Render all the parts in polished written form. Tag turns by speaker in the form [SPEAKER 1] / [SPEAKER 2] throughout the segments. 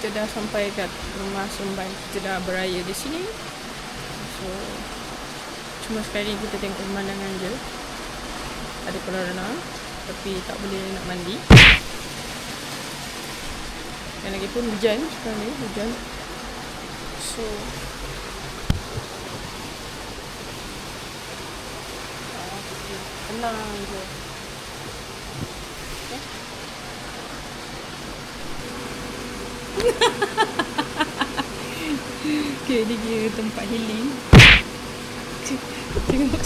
[SPEAKER 1] kita dah sampai kat rumah Sumban. Kita dah beraya di sini. So cuma sekali kita tengok pemandangan je. Ada kolam renang tapi tak boleh nak mandi. Dan lagi pun hujan sekarang ni, hujan. So tenang je. Okay, dia kira tempat healing. Tengok.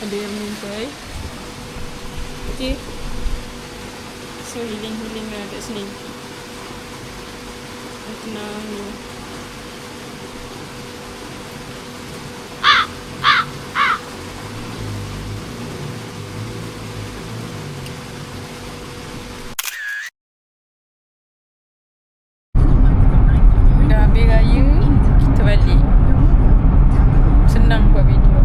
[SPEAKER 1] Ada yang menyintai. Okay. So healing lah kat sini. Tenang je. Dah habis raya, kita balik. Senang buat video.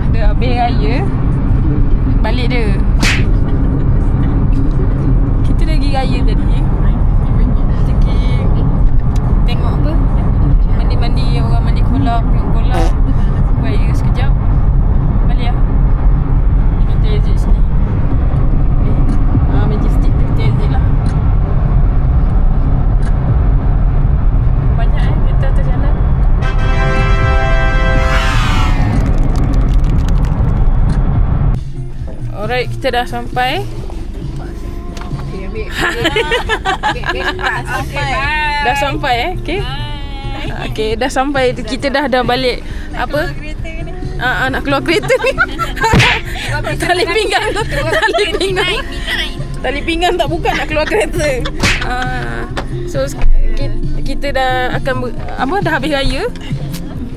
[SPEAKER 1] Dah habis raya, balik dia. Kita dah pergi raya tadi. Kita pergi tengok apa, mandi-mandi, orang mandi kolam, tengok kolam. Raya sekejap, balik lah. Kita exit sini. Majestic kita exit lah. Banyak kereta atas jalan. Alright, kita dah sampai. Dah sampai okay. Okay, dah sampai. Kita dah balik. Apa? Nak keluar kereta ni. Tali pinggang tak buka, nak keluar kereta. So kita dah akan dah habis raya.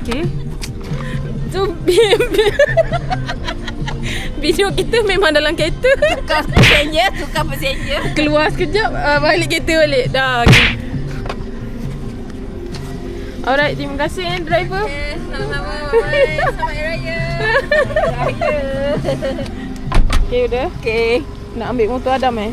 [SPEAKER 1] Okay. So video kita memang dalam kereta. Tukar passenger. Keluar sekejap, balik kereta balik. Dah. Okay. Alright, terima kasih driver. Okay, sama-sama. Bye. Selamat Raya. Okay, udah. Okay. Nak ambil motor Adam Okay.